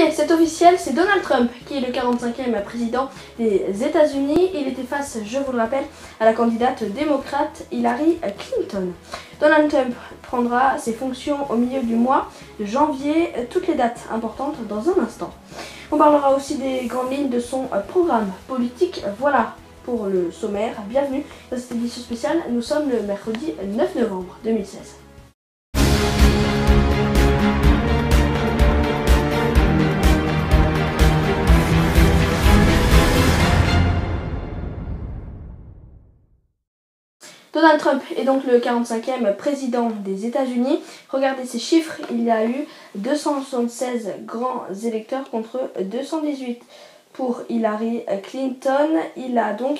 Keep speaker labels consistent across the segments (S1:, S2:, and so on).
S1: est, c'est officiel, c'est Donald Trump qui est le 45e président des États-Unis. Il était face, je vous le rappelle, à la candidate démocrate Hillary Clinton. Donald Trump prendra ses fonctions au milieu du mois de janvier, toutes les dates importantes dans un instant. On parlera aussi des grandes lignes de son programme politique. Voilà pour le sommaire. Bienvenue dans cette édition spéciale. Nous sommes le mercredi 9 novembre 2016. Donald Trump est donc le 45e président des États-Unis. Regardez ces chiffres, il y a eu 276 grands électeurs contre 218 pour Hillary Clinton. Il a donc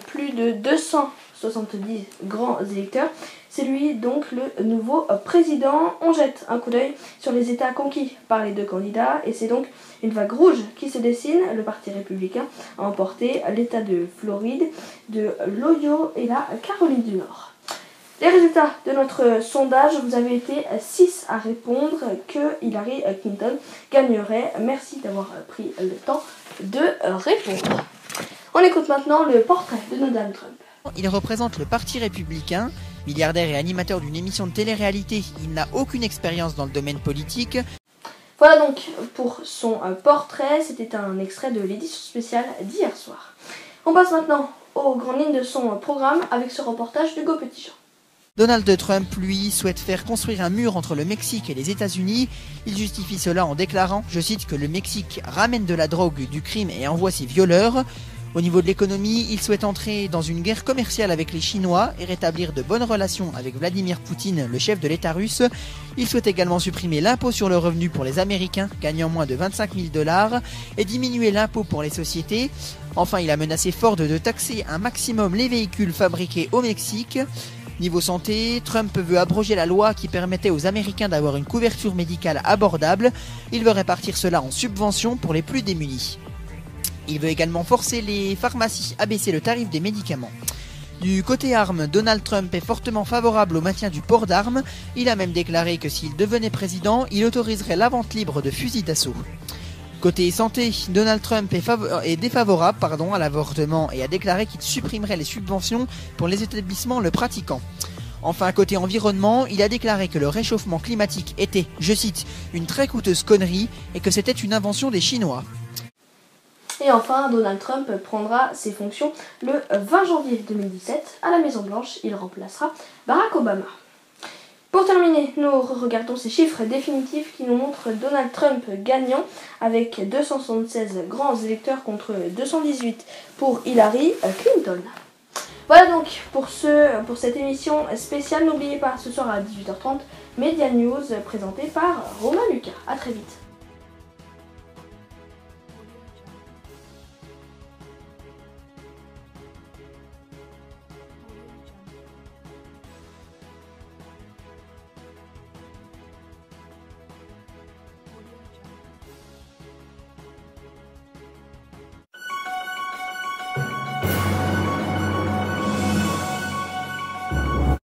S1: plus de 270 grands électeurs. C'est lui donc le nouveau président. On jette un coup d'œil sur les États conquis par les deux candidats et c'est donc une vague rouge qui se dessine. Le Parti républicain a emporté l'État de Floride, de l'Ohio et la Caroline du Nord. Les résultats de notre sondage, vous avez été 6 à répondre que Hillary Clinton gagnerait. Merci d'avoir pris le temps de répondre. On écoute maintenant le portrait de Donald Trump.
S2: Il représente le Parti républicain. Milliardaire et animateur d'une émission de télé-réalité, il n'a aucune expérience dans le domaine politique.
S1: Voilà donc pour son portrait, c'était un extrait de l'édition spéciale d'hier soir. On passe maintenant aux grandes lignes de son programme avec ce reportage d'Hugo Petitjean.
S2: Donald Trump, lui, souhaite faire construire un mur entre le Mexique et les États-Unis. Il justifie cela en déclarant, je cite, que le Mexique ramène de la drogue, du crime et envoie ses violeurs. Au niveau de l'économie, il souhaite entrer dans une guerre commerciale avec les Chinois et rétablir de bonnes relations avec Vladimir Poutine, le chef de l'État russe. Il souhaite également supprimer l'impôt sur le revenu pour les Américains gagnant moins de 25 000 $ et diminuer l'impôt pour les sociétés. Enfin, il a menacé Ford de taxer un maximum les véhicules fabriqués au Mexique. Niveau santé, Trump veut abroger la loi qui permettait aux Américains d'avoir une couverture médicale abordable. Il veut répartir cela en subventions pour les plus démunis. Il veut également forcer les pharmacies à baisser le tarif des médicaments. Du côté armes, Donald Trump est fortement favorable au maintien du port d'armes. Il a même déclaré que s'il devenait président, il autoriserait la vente libre de fusils d'assaut. Côté santé, Donald Trump est défavorable à l'avortement et a déclaré qu'il supprimerait les subventions pour les établissements le pratiquant. Enfin, côté environnement, il a déclaré que le réchauffement climatique était, je cite, une très coûteuse connerie et que c'était une invention des Chinois.
S1: Et enfin, Donald Trump prendra ses fonctions le 20 janvier 2017 à la Maison-Blanche. Il remplacera Barack Obama. Pour terminer, nous regardons ces chiffres définitifs qui nous montrent Donald Trump gagnant avec 276 grands électeurs contre 218 pour Hillary Clinton. Voilà donc pour cette émission spéciale. N'oubliez pas, ce soir à 18h30, Media News présentée par Romain Lucas. A très vite.